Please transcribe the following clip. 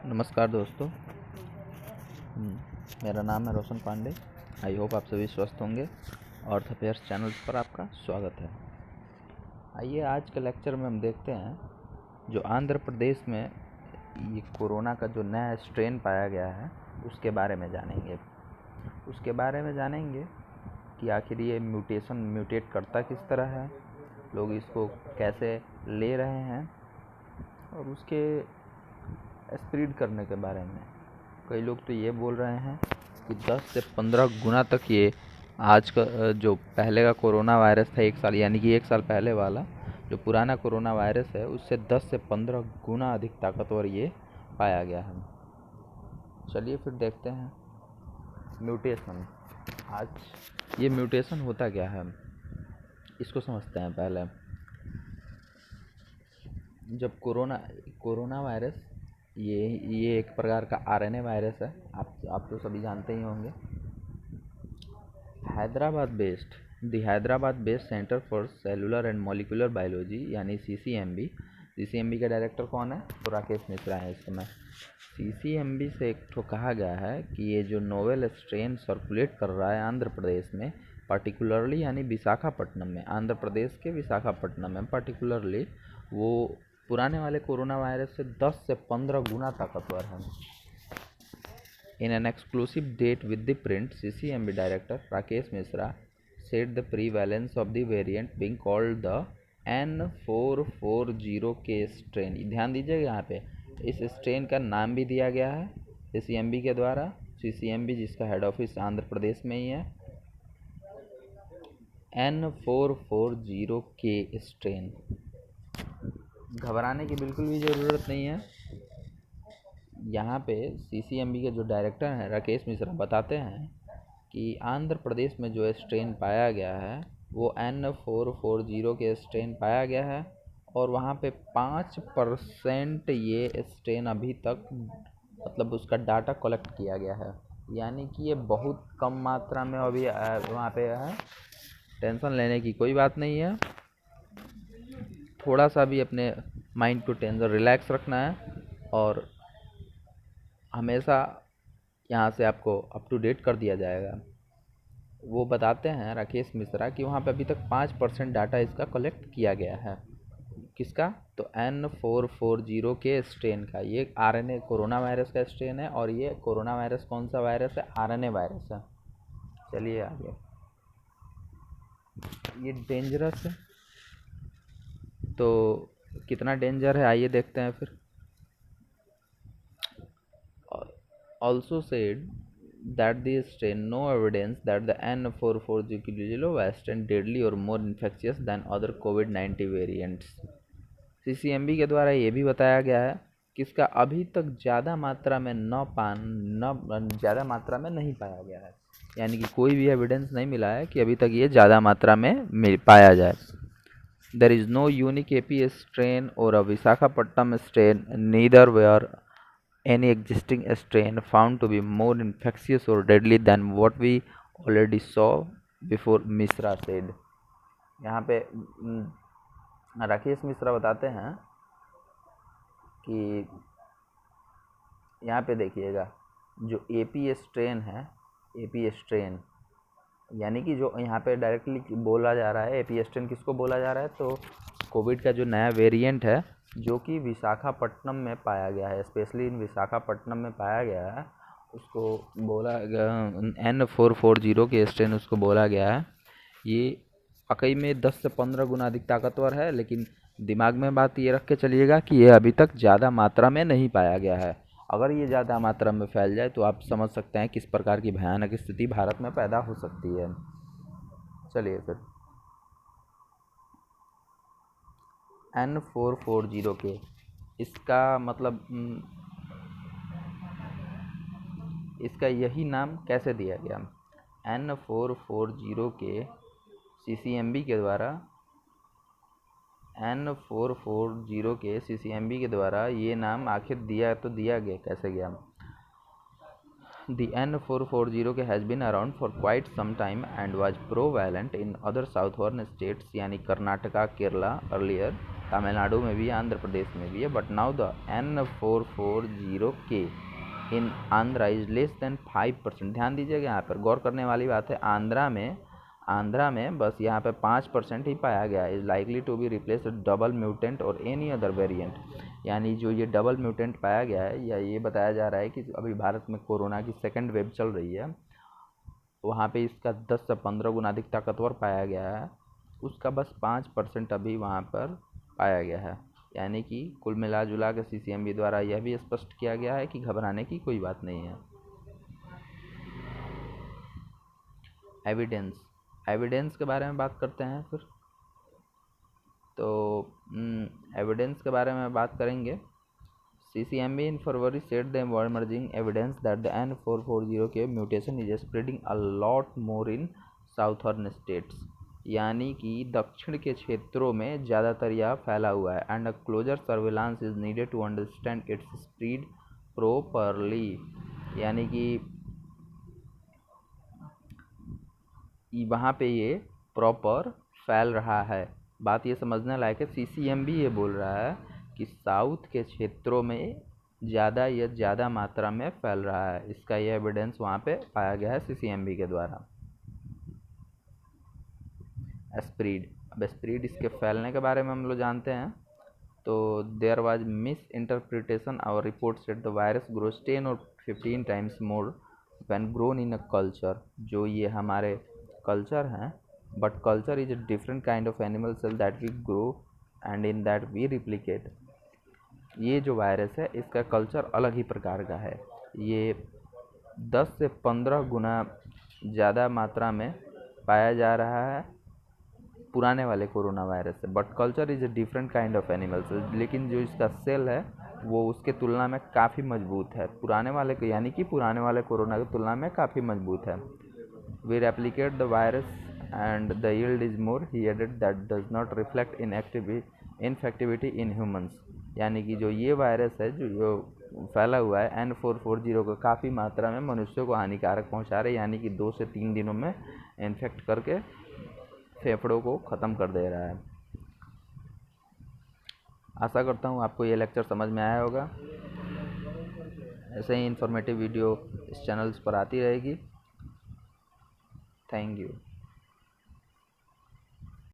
नमस्कार दोस्तों। मेरा नाम है रोशन पांडे। आई होप आप सभी स्वस्थ होंगे। अर्थ अफेयर्स चैनल पर आपका स्वागत है। आइए आज के लेक्चर में हम देखते हैं जो आंध्र प्रदेश में ये कोरोना का जो नया स्ट्रेन पाया गया है उसके बारे में जानेंगे कि आखिर ये म्यूटेट करता किस तरह है, लोग इसको कैसे ले रहे हैं और उसके स्प्रेड करने के बारे में। कई लोग तो ये बोल रहे हैं कि 10 से 15 गुना तक ये आज का जो पहले का कोरोना वायरस था 1 साल यानी कि 1 साल पहले वाला जो पुराना कोरोना वायरस है उससे 10 से 15 गुना अधिक ताकतवर ये पाया गया है। चलिए फिर देखते हैं म्यूटेशन। आज ये म्यूटेशन होता क्या है इसको समझते हैं। पहले जब कोरोना वायरस ये एक प्रकार का आरएनए वायरस है, आप तो सभी जानते ही होंगे। Hyderabad based centre for cellular and molecular biology यानी सीसीएमबी का डायरेक्टर कौन है? तो राकेश मिश्रा है इस समय। सीसीएमबी से एक तो कहा गया है कि ये जो नोवेल स्ट्रेन सर्कुलेट कर रहा है आंध्र प्रदेश में, पर्टिकुलरली यानी विशाखापट्टनम में, आंध्र प्रदेश के विशाखापट्टनम में पर्टिकुलरली, वो पुराने वाले कोरोना वायरस से 10 से 15 गुना ताकतवर है। In an exclusive date with the print, CCMB Director Rakesh Mishra said the prevalence of the variant being called the N440K strain। ध्यान दीजिएगा, यहाँ पे इस स्ट्रेन का नाम भी दिया गया है CCMB के द्वारा। CCMB जिसका हेड ऑफिस आंध्र प्रदेश में ही है। N440K strain. घबराने की बिल्कुल भी ज़रूरत नहीं है। यहाँ पे सीसीएमबी के जो डायरेक्टर हैं राकेश मिश्रा बताते हैं कि आंध्र प्रदेश में जो स्ट्रेन पाया गया है वो N440 के स्ट्रेन पाया गया है और वहाँ पे 5% ये स्ट्रेन अभी तक मतलब उसका डाटा कलेक्ट किया गया है, यानी कि ये बहुत कम मात्रा में अभी वहाँ पे है। टेंशन लेने की कोई बात नहीं है, थोड़ा सा भी अपने माइंड को टेंशन रिलैक्स रखना है और हमेशा यहाँ से आपको अप टू डेट कर दिया जाएगा। वो बताते हैं राकेश मिश्रा कि वहाँ पे अभी तक 5% डाटा इसका कलेक्ट किया गया है। किसका? तो N440 के स्ट्रेन का। ये आरएनए कोरोना वायरस का स्ट्रेन है और ये कोरोना वायरस कौन सा वायरस है? आरएनए वायरस है। चलिए आगे। ये डेंजरस है, तो कितना डेंजर है आइए देखते हैं फिर। Also said that the strain no evidence that the N440 is deadly or more infectious than other COVID-19 variants। CCMB के द्वारा ये भी बताया गया है कि इसका अभी तक ज़्यादा मात्रा में ज़्यादा मात्रा में नहीं पाया गया है, यानी कि कोई भी एविडेंस नहीं मिला है कि अभी तक ये ज़्यादा मात्रा में पाया जाए। There is no unique APS strain or a Visakhapatnam strain, neither were any existing strain found to be more infectious or deadly than what we already saw before, Mishra said। यहाँ पे राकेश मिश्रा बताते हैं कि यहाँ पे देखिएगा जो एपीएस स्ट्रेन है, एपीएस स्ट्रेन यानी कि जो यहाँ पे डायरेक्टली बोला जा रहा है, एपीएस स्ट्रेन किसको बोला जा रहा है? तो कोविड का जो नया वेरिएंट है जो कि विशाखापट्टनम में पाया गया है, स्पेशली इन विशाखापट्टनम में पाया गया है, उसको बोला गया N440 के स्ट्रेन उसको बोला गया है। ये वाकई में 10 से 15 गुना अधिक ताकतवर है, लेकिन दिमाग में बात ये रख के चलिएगा कि ये अभी तक ज़्यादा मात्रा में नहीं पाया गया है। अगर ये ज़्यादा मात्रा में फैल जाए तो आप समझ सकते हैं किस प्रकार की भयानक स्थिति भारत में पैदा हो सकती है। चलिए फिर N440 के इसका मतलब इसका यही नाम कैसे दिया गया? N440 के CCMB के द्वारा N440 के CCMB के द्वारा ये नाम आखिर दिया तो दिया गया कैसे गया? The N440 has been around for quite some time and was prevalent in other southern states, यानी कर्नाटका, केरला earlier, तमिलनाडु में भी है, आंध्र प्रदेश में भी है, but now the N440K in Andhra is less than 5%। ध्यान दीजिएगा, यहाँ पर गौर करने वाली बात है, आंध्रा में बस यहाँ पे 5% ही पाया गया है। Is likely to be replace double mutant और एनी अदर वेरिएंट, यानी जो ये डबल म्यूटेंट पाया गया है, या ये बताया जा रहा है कि अभी भारत में कोरोना की सेकंड वेव चल रही है, वहाँ पे इसका 10 से 15 गुना अधिक ताकतवर पाया गया है, उसका बस 5% अभी वहाँ पर पाया गया है। यानी कि कुल मिला जुला के CCMB द्वारा यह भी स्पष्ट किया गया है कि घबराने की कोई बात नहीं है। एविडेंस के बारे में बात करते हैं फिर। तो एविडेंस के बारे में बात करेंगे। CCMB in February said there were emerging evidence that the N440K mutation is spreading a lot more in southern states, यानी कि दक्षिण के क्षेत्रों में ज़्यादातर यह फैला हुआ है। And closer surveillance is needed to understand its spread properly, यानी कि वहाँ पे ये प्रॉपर फैल रहा है। बात ये समझने लायक है, CCMB ये बोल रहा है कि साउथ के क्षेत्रों में ज़्यादा मात्रा में फैल रहा है। इसका ये एविडेंस वहाँ पे पाया गया है CCMB के द्वारा। स्प्रेड इसके फैलने के बारे में हम लोग जानते हैं। तो देयर वाज मिस इंटरप्रिटेशन और report said the virus grows 10 और 15 times more when grown in a culture. जो ये हमारे कल्चर हैं, but culture is a different kind of animal cell that we grow and in that we replicate. ये जो virus है इसका culture अलग ही प्रकार का है। ये 10 से 15 गुना ज़्यादा मात्रा में पाया जा रहा है पुराने वाले कोरोना वायरस से, but culture is a different kind of animal cell. लेकिन जो इसका सेल है वो उसके तुलना में काफ़ी मजबूत है, पुराने वाले कोरोना की तुलना में काफ़ी मजबूत है। We replicate the virus and the yield is more, he added, that does not reflect infectivity in humans। यानी कि जो ये वायरस है जो फैला हुआ है N440 को काफ़ी मात्रा में मनुष्यों को हानिकारक पहुंचा रहे, यानी कि 2 से 3 दिनों में इन्फेक्ट करके फेफड़ों को ख़त्म कर दे रहा है। आशा करता हूँ आपको ये लेक्चर समझ में आया होगा। ऐसे ही इन्फॉर्मेटिव वीडियो इस चैनल पर आती रहेगी। Thank you।